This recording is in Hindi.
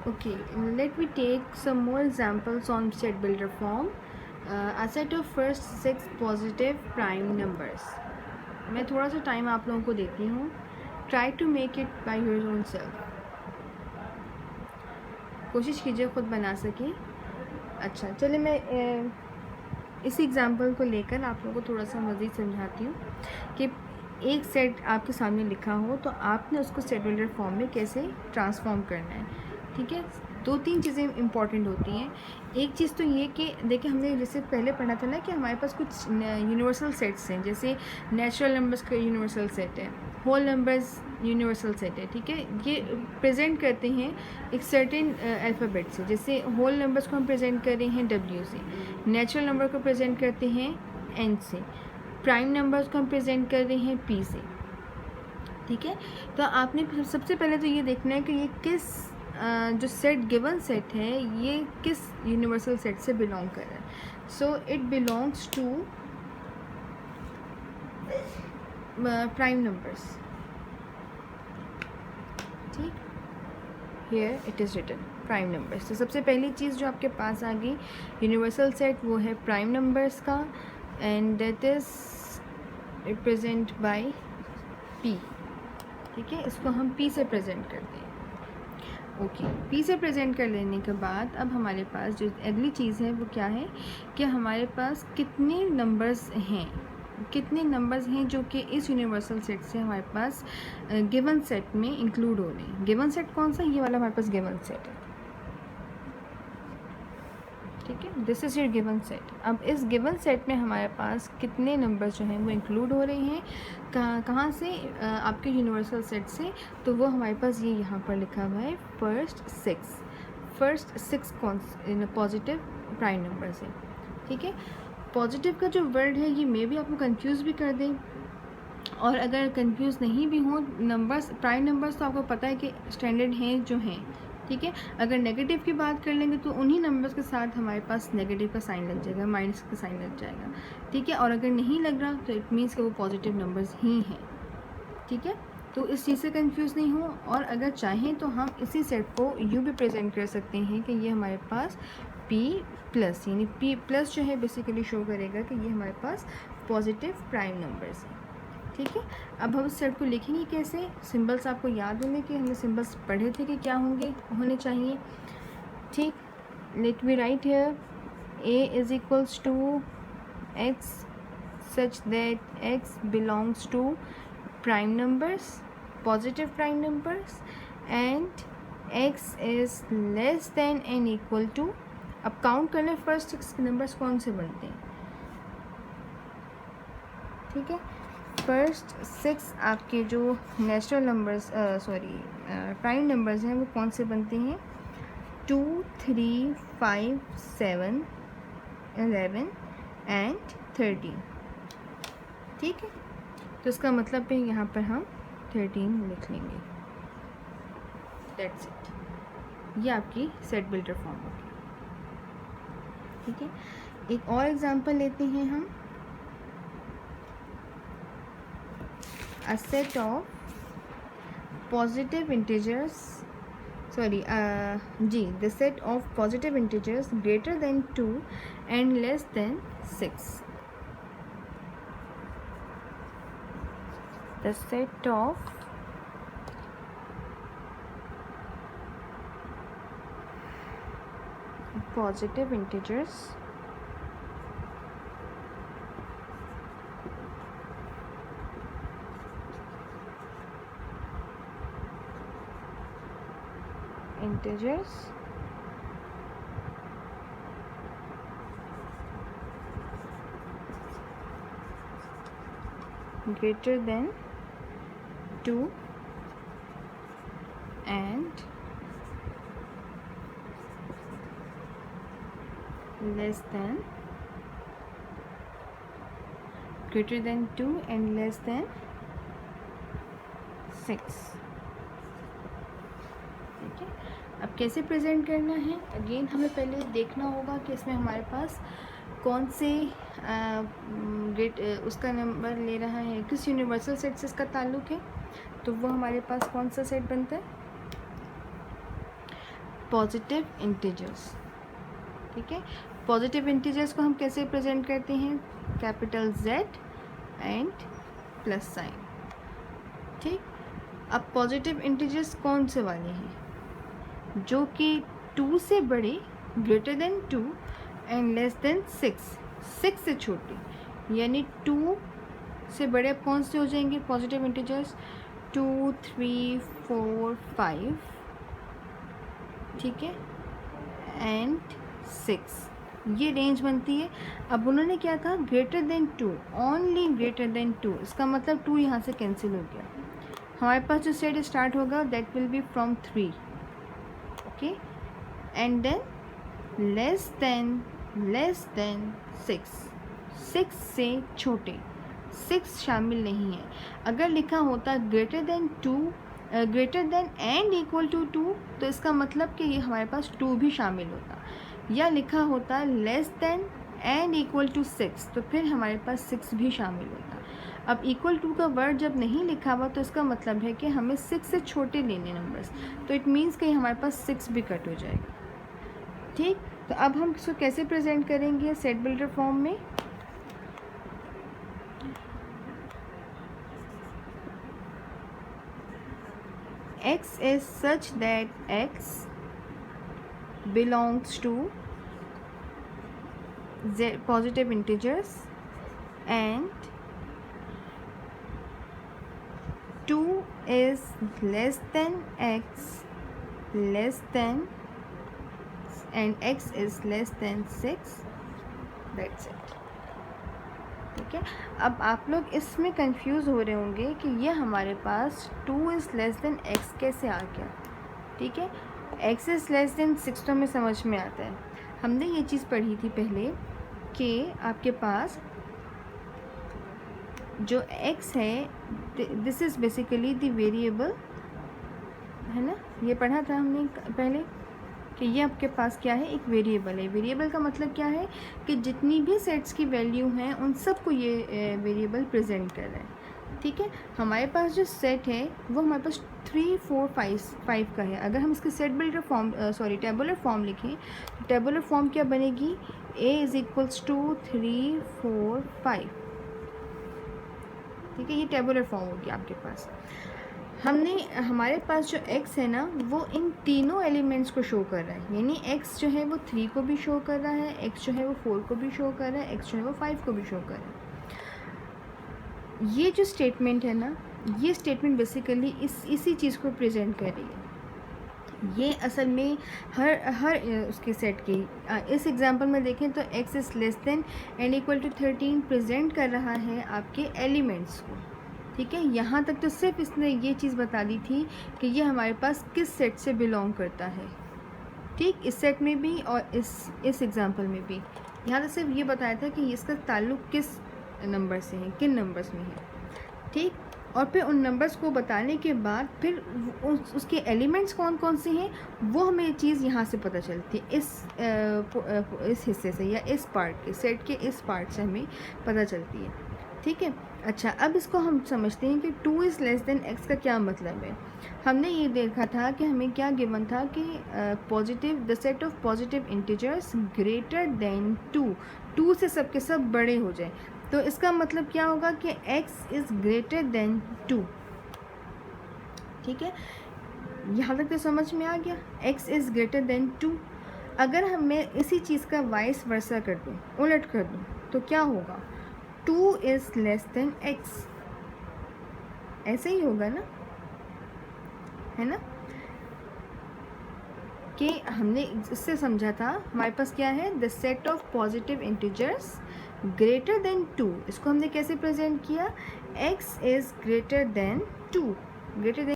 Okay, let me take some more examples on set builder form. A set of first 6 positive prime numbers. मैं थोड़ा सा टाइम आप लोगों को देती हूँ. Try to make it by your own self. कोशिश कीजिए खुद बना सकें. अच्छा, चलिए मैं इस एग्ज़ाम्पल को लेकर आप लोगों को थोड़ा सा मज़ीद समझाती हूँ कि एक सेट आपके सामने लिखा हो तो आपने उसको सेट बिल्डर फॉर्म में कैसे ट्रांसफॉर्म करना है. ठीक है, 2-3 चीज़ें इंपॉर्टेंट होती हैं. एक चीज़ तो ये कि देखिए हमने जैसे पहले पढ़ा था ना कि हमारे पास कुछ यूनिवर्सल सेट्स हैं. जैसे नेचुरल नंबर्स का यूनिवर्सल सेट है, होल नंबर्स यूनिवर्सल सेट है. ठीक है, ये प्रेजेंट करते हैं एक सर्टेन अल्फ़ाबेट से. जैसे होल नंबर्स को हम प्रेजेंट कर रहे हैं W से, नेचुरल नंबर को प्रेजेंट करते हैं N से, प्राइम नंबर्स को हम प्रेजेंट कर रहे हैं P से. ठीक है, तो आपने सबसे पहले तो ये देखना है कि ये किस जो सेट गिवन सेट है ये किस यूनिवर्सल सेट से बिलोंग कर रहा है. So it belongs to prime numbers. ठीक, here it is written prime numbers. तो सबसे पहली चीज़ जो आपके पास आ गई यूनिवर्सल सेट वो है प्राइम नंबर्स का, and that is represent by P. ठीक है, इसको हम P से प्रेजेंट करते हैं. ओके, P से प्रेजेंट कर लेने के बाद अब हमारे पास जो अगली चीज़ है वो क्या है कि हमारे पास कितने नंबर्स हैं जो कि इस यूनिवर्सल सेट से हमारे पास गिवन सेट में इंक्लूड हो रहे हैं. गिवन सेट कौन सा, ये वाला हमारे पास गिवन सेट है. ठीक है, this is your given set. अब इस गिवन सेट में हमारे पास कितने नंबर्स जो हैं वो इंक्लूड हो रहे हैं कहाँ से, आपके यूनिवर्सल सेट से. तो वो हमारे पास ये यहाँ पर लिखा हुआ है first six positive prime numbers है. ठीक है, पॉजिटिव का जो वर्ड है ये मे भी आपको कंफ्यूज भी कर दें, और अगर कंफ्यूज नहीं भी हो नंबर्स, प्राइम नंबर्स तो आपको पता है कि स्टैंडर्ड हैं जो हैं. ठीक है, अगर नेगेटिव की बात कर लेंगे तो उन्हीं नंबर्स के साथ हमारे पास नेगेटिव का साइन लग जाएगा, माइनस का साइन लग जाएगा. ठीक है, और अगर नहीं लग रहा तो इट मीन्स कि वो पॉजिटिव नंबर्स ही हैं. ठीक है, तो इस चीज़ से कंफ्यूज नहीं हो. और अगर चाहें तो हम इसी सेट को यूँ भी प्रेजेंट कर सकते हैं कि ये हमारे पास P प्लस, यानी P प्लस जो है बेसिकली शो करेगा कि ये हमारे पास पॉजिटिव प्राइम नंबर्स हैं. ठीक है, अब हम इस सेट को लिखेंगे कैसे. सिंबल्स आपको याद होंगे कि हमने सिंबल्स पढ़े थे कि क्या होने चाहिए. ठीक, let me write here A is equals to X such that X belongs to prime numbers, positive prime numbers, and X is less than and equal to. अब काउंट करने फर्स्ट 6 नंबर्स कौन से बनते हैं. ठीक है, फर्स्ट 6 आपके जो नेचुरल नंबर्स प्राइम नंबर्स हैं वो कौन से बनते हैं. 2, 3, 5, 7, 11 एंड 13. ठीक है, तो इसका मतलब है यहाँ पर हम 13 लिख लेंगे. दैट्स इट, ये आपकी सेट बिल्डर फॉर्म होगी. ठीक है, एक और एग्जांपल लेते हैं हम. A set of positive integers, the set of positive integers greater than 2 and less than 6. The set of positive integers greater than 2 and less than 6. ठीक है, अब कैसे प्रेजेंट करना है, अगेन हमें पहले देखना होगा कि इसमें हमारे पास कौन से उसका नंबर ले रहा है, किस यूनिवर्सल सेट से इसका ताल्लुक़ है. तो वो हमारे पास कौन सा सेट बनता है. Positive integers. ठीक है, पॉजिटिव इंटीजर्स को हम कैसे प्रेजेंट करते हैं, capital Z and plus sign. ठीक, अब पॉजिटिव इंटीजर्स कौन से वाले हैं, जो कि 2 से बड़े, greater than 2 and less than 6 से छोटे, यानी 2 से बड़े अब कौन से हो जाएंगे पॉजिटिव इंटीजर्स, 2, 3, 4, 5, ठीक है, एंड 6, ये रेंज बनती है। अब उन्होंने क्या कहा, greater than 2, only greater than 2, इसका मतलब 2 यहाँ से कैंसिल हो गया। हमारे पास जो सेट स्टार्ट होगा that will be from 3, okay, and than less than 6 से छोटे, 6 शामिल नहीं है। अगर लिखा होता greater than and equal to 2, तो इसका मतलब कि ये हमारे पास 2 भी शामिल होता, या लिखा होता less than and equal to 6, तो फिर हमारे पास 6 भी शामिल होता। अब इक्वल टू का वर्ड जब नहीं लिखा हुआ तो इसका मतलब है कि हमें 6 से छोटे लेने नंबर्स, तो इट मीन्स कि हमारे पास 6 भी कट हो जाएगा। ठीक, तो अब हम इसको कैसे प्रेजेंट करेंगे सेट बिल्डर फॉर्म में, x is such that x belongs to z positive integers and 2 is less than x and x is less than 6, that's it। ठीक है, अब आप लोग इसमें कंफ्यूज हो रहे होंगे कि ये हमारे पास 2 इज़ लेस देन x कैसे आ गया। ठीक है, x इज़ लेस देन 6 तो हमें समझ में आता है, हमने ये चीज़ पढ़ी थी पहले कि आपके पास जो x है this is basically the variable, है ना, ये पढ़ा था हमने पहले कि ये आपके पास क्या है, एक वेरिएबल है। वेरिएबल का मतलब क्या है कि जितनी भी सेट्स की वैल्यू हैं उन सब को ये वेरिएबल प्रेजेंट कर रहा है। ठीक है, हमारे पास जो सेट है वो हमारे पास 3, 4, 5 का है। अगर हम इसके set builder form tabular form लिखें तो टेबुलर फॉर्म क्या बनेगी, a इज़ इक्वल्स टू 3, 4, 5। ठीक है, ये टेबुलर फॉर्म होगी आपके पास। हमारे पास जो x है ना वो इन तीनों एलिमेंट्स को शो कर रहा है, यानी x जो है वो 3 को भी शो कर रहा है, x जो है वो 4 को भी शो कर रहा है, x जो है वो 5 को भी शो कर रहा है। ये जो स्टेटमेंट है ना, ये स्टेटमेंट बेसिकली इसी चीज़ को प्रेजेंट कर रही है। ये असल में हर उसके सेट की, इस एग्जांपल में देखें तो x is less than and equal to 13 present कर रहा है आपके एलिमेंट्स को। ठीक है, यहाँ तक तो सिर्फ इसने ये चीज़ बता दी थी कि ये हमारे पास किस सेट से बिलोंग करता है। ठीक, इस सेट में भी और इस एग्जांपल में भी यहाँ तो सिर्फ ये बताया था कि इसका ताल्लुक़ किस नंबर से है, किन नंबर्स में है। ठीक, और फिर उन नंबर्स को बताने के बाद फिर उसके एलिमेंट्स कौन कौन से हैं वो हमें ये चीज़ यहाँ से पता चलती है, इस हिस्से से या इस पार्ट के सेट के इस पार्ट से हमें पता चलती है। ठीक है, अच्छा, अब इसको हम समझते हैं कि 2 इज़ लेस देन x का क्या मतलब है। हमने ये देखा था कि हमें क्या गिवन था कि the set of positive integers greater than 2 से सब के सब बड़े हो जाए, तो इसका मतलब क्या होगा कि x इज़ ग्रेटर देन 2। ठीक है, यहाँ तक तो समझ में आ गया, x इज़ ग्रेटर देन 2। अगर मैं इसी चीज़ का वाइस वर्सा कर दूँ, उलट कर दूँ, तो क्या होगा, 2 इज़ लेस देन x, ऐसे ही होगा ना, है ना, कि हमने इससे समझा था हमारे पास क्या है, the set of positive integers greater than 2। इसको हमने कैसे प्रेजेंट किया, x is greater than 2, greater than